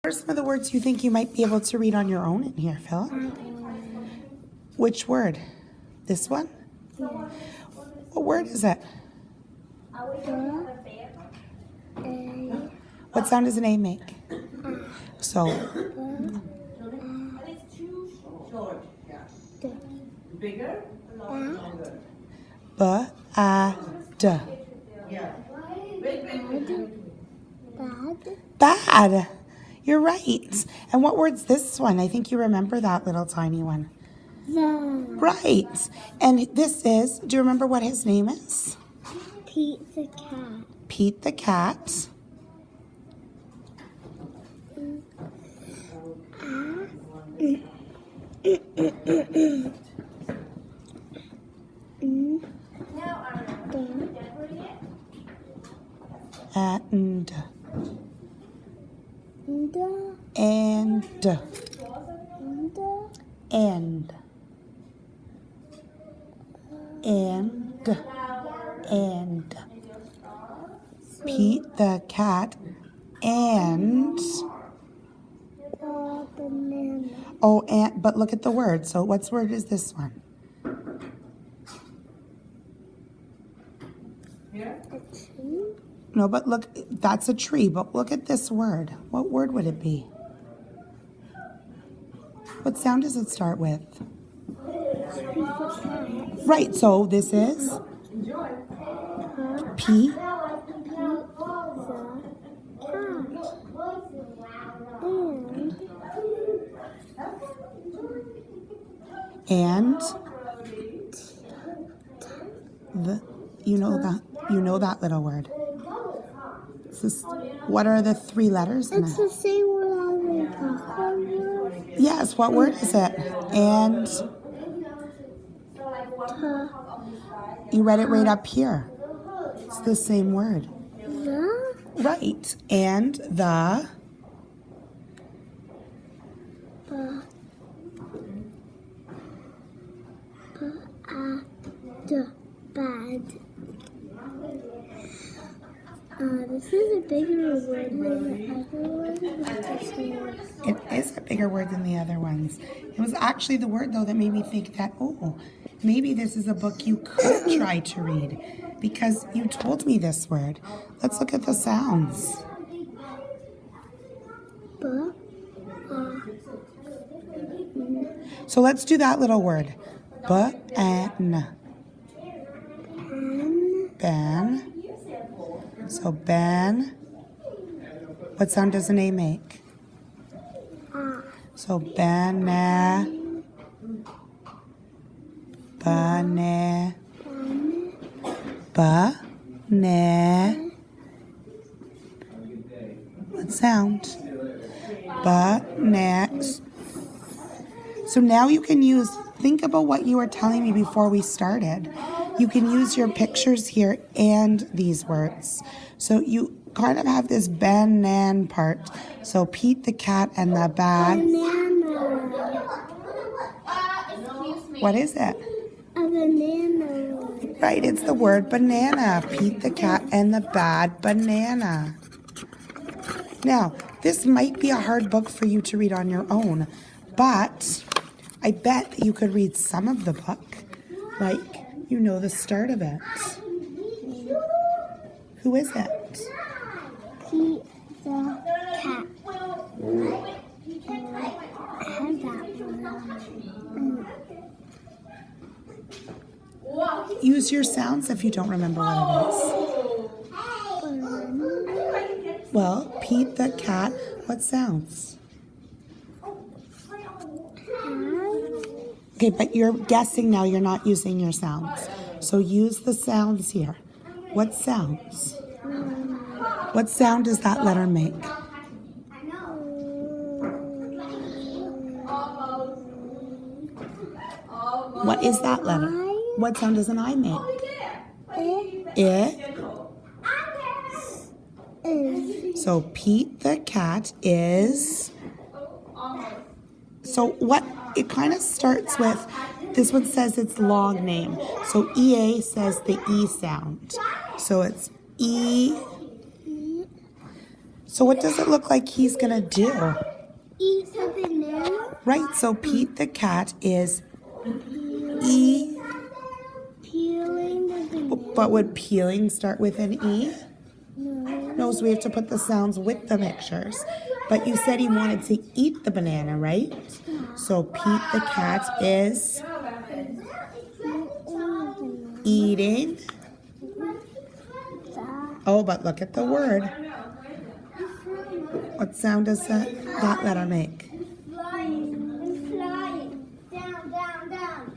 What are some of the words you think you might be able to read on your own in here, Phil? Which word? This one? Yeah. What word is it? What sound does an A make? So, Bigger? B-A-D. Yeah. Bad. You're right. And what word's this one? I think you remember that little tiny one. Right. And this is, do you remember what his name is? Pete the cat. Pete the cat. And Pete the cat and Banana. oh, and but look at the word. So what word is this one? Here? A tree. No, but look, that's a tree, but look at this word. What word would it be? What sound does it start with? Right, so this is P. And the, you know that little word. It's this, what are the three letters in It's it? the same word as the popcorn word. Yes, what word is it? And you read it right up here. It's the same word. The Right. And the bad. This is a bigger word than the other one. it is a bigger word than the other ones. It was actually the word though that made me think that, oh, maybe this is a book you could try to read because you told me this word. Let's look at the sounds. So let's do that little word. Ben. Ben. So Ben. What sound does an A make? So banana. Banana. Banana. What sound? Banana. So now you can think about what you were telling me before we started. You can use your pictures here and these words. So you kind of have this banana part. So Pete the cat and the bad. Banana. What is it? A banana. Right, it's the word banana. Pete the cat and the bad banana. Now, this might be a hard book for you to read on your own, but I bet that you could read some of the book. Like, you know the start of it. Who is it? Pete the cat. I have that one. Use your sounds if you don't remember what it is. Well, Pete the cat, what sounds? Okay, but you're guessing now, you're not using your sounds. So use the sounds here. What sounds? What sound does that letter make? What is that letter? What sound does an I make? It. So Pete the cat is. So what? It kind of starts with, this one says it's long name. So EA says the E sound. So it's E. So what does it look like he's gonna do? Eat a banana. Right, so Pete the cat is Peeling the banana. but would peeling start with an E? No. No, so we have to put the sounds with the pictures. But you said he wanted to eat the banana, right? So Pete the cat is eating. Oh, but look at the word. What sound does that letter make? Flying. Down, down, down.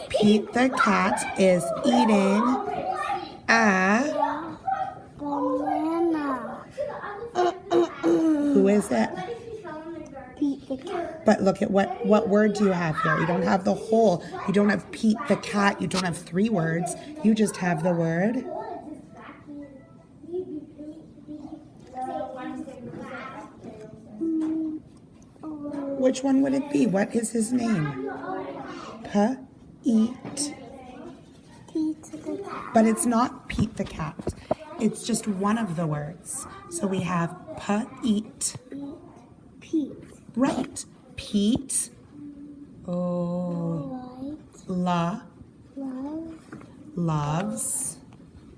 Pete the cat is eating a... Banana. Who is it? Pete the cat. But look at what word do you have here? You don't have the whole. You don't have Pete the cat. You don't have 3 words. You just have the word. Which one would it be? What is his name? Pete. Pete the cat. But it's not Pete the cat. It's just one of the words. So we have Pete. Pete. Right. Pete. Oh. Like. Loves.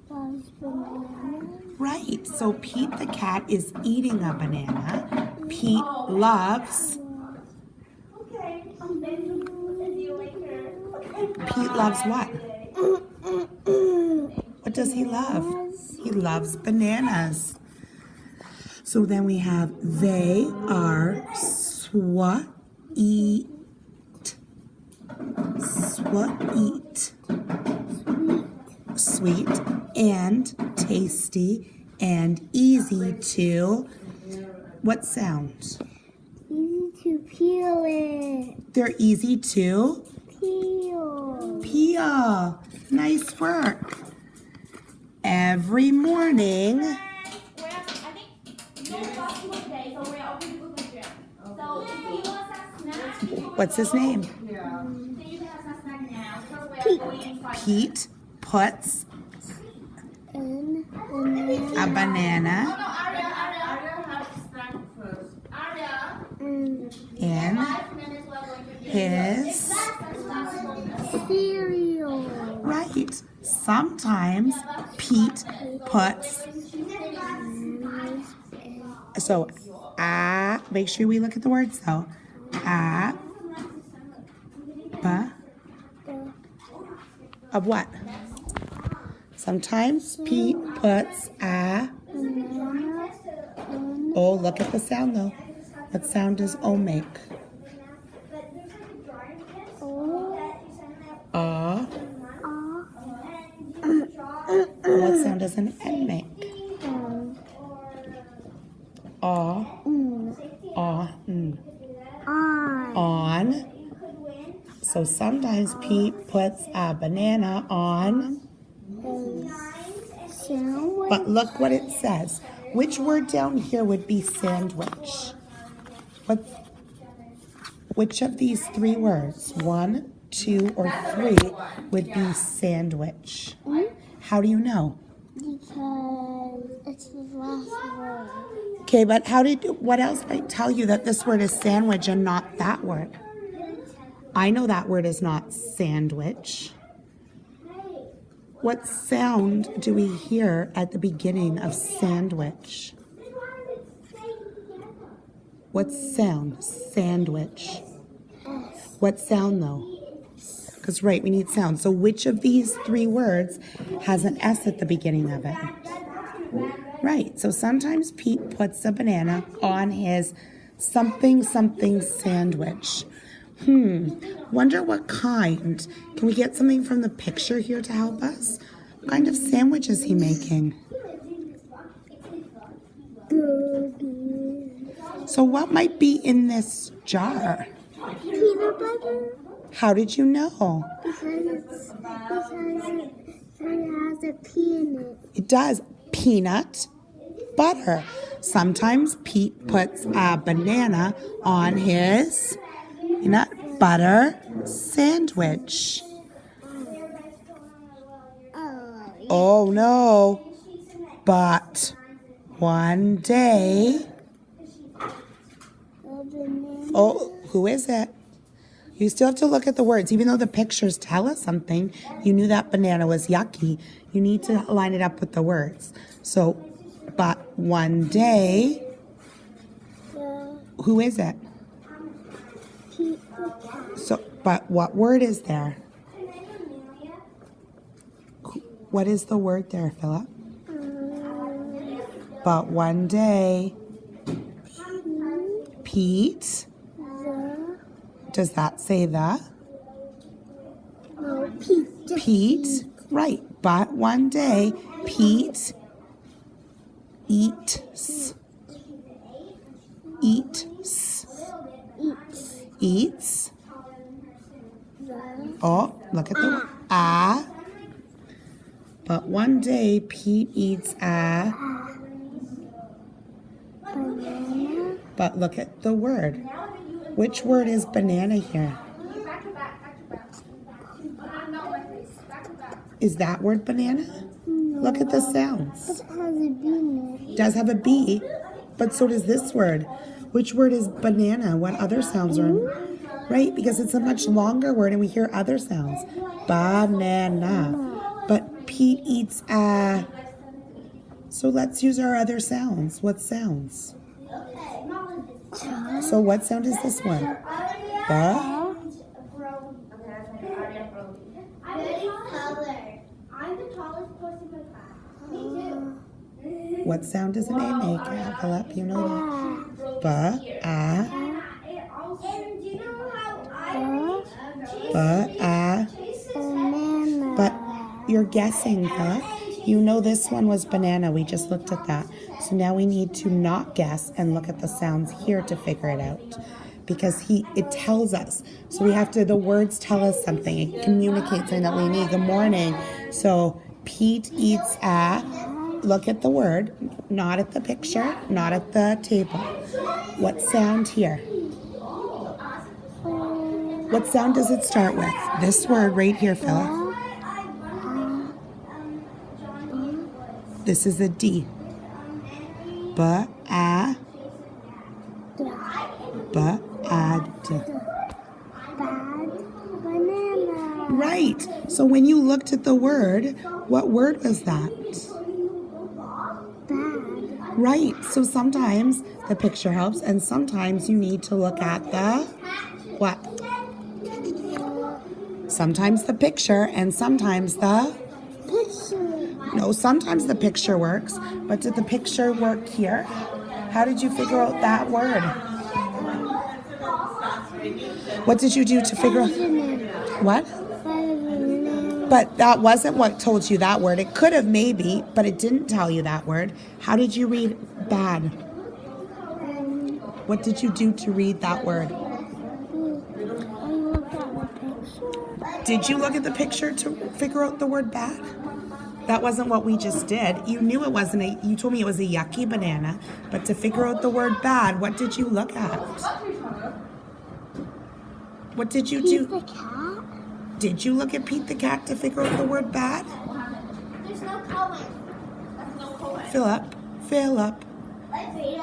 Loves banana. Right. So Pete the cat is eating a banana. Pete loves. Pete loves what? What does he love? He loves bananas. So then we have they are sweet, sweet and tasty and easy to, what sound? Easy to peel it. They're easy to Peel. peel. Nice work. Every morning, what's his name? Pete puts And a banana in his, cereal. right. Sometimes Pete puts, so make sure we look at the words though. Of what? Sometimes Pete puts a, Banana. oh, look at the sound though. What sound does O make? A. What sound does an N make? A. On. So sometimes Pete puts a banana on, Sandwich. but look what it says. Which word down here would be sandwich? Which of these 3 words, 1, 2, or 3, would be sandwich? How do you know? Because it's the last word. Okay, but what else might tell you that this word is sandwich and not that word? I know that word is not sandwich. What sound do we hear at the beginning of sandwich? What sound? Sandwich. What sound though? Because right, we need sound. So which of these 3 words has an S at the beginning of it? Right, so sometimes Pete puts a banana on his something sandwich. Wonder what kind. Can we get something from the picture here to help us? What kind of sandwich is he making? So what might be in this jar? Peanut butter. How did you know? Because it has a pea in it. It does. Peanut butter. Sometimes Pete puts a banana on his peanut butter sandwich. Oh no. But One day. A banana. Oh, who is it? You still have to look at the words. Even though the pictures tell us something, you knew that banana was yucky. You need to line it up with the words. So, but one day, who is it? Pete the cat. So, but what word is there? What is the word there, Philip? But one day, Pete. Does that say the? No, Pete. Just Pete. Right. But one day, Pete eats. Eats. Eats. The Oh, look at the But one day, Pete eats a. banana. But look at the word. Which word is banana here? Is that word banana? Look at the sounds. It has a B in it. It does have a B, but so does this word. Which word is banana? What other sounds are in? Right, because it's a much longer word and we hear other sounds. Banana. But Pete eats a. So let's use our other sounds. What sounds? So what sound is this one? The? What sound does an A make? Philip, you know that. Ba, a. Ba, a. Banana. But you're guessing, Philip. You know this one was banana. We just looked at that. So now we need to not guess and look at the sounds here to figure it out. Because it tells us. So we have to, the words tell us something. It communicates something that we need. Good morning. So Pete eats a, look at the word, not at the picture, not at the table. What sound here? What sound does it start with? This word right here, Philip. This is a D. Ba, a. Ba, a, d. Bad banana. Right. So when you looked at the word, what word was that? Bad. Right. So sometimes the picture helps, and sometimes you need to look at the what? Sometimes the picture, and sometimes the. Picture. No, sometimes the picture works, but did the picture work here? How did you figure out that word? What did you do to figure out? What? But that wasn't what told you that word. It could have maybe, but it didn't tell you that word. How did you read bad? What did you do to read that word? I looked at the picture. Did you look at the picture to figure out the word bad? That wasn't what we just did. You knew it wasn't a, you told me it was a yucky banana, but to figure out the word bad, what did you look at? What did you do? Pete the cat. Did you look at Pete the cat to figure out the word bad? There's no color. That's no color. Philip,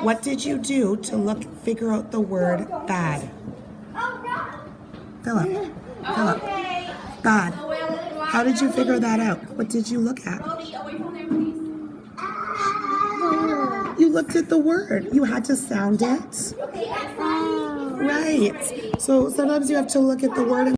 what did you do to figure out the word bad? Philip, bad. How did you figure that out? What did you look at? You looked at the word. You had to sound it. Right. So sometimes you have to look at the word and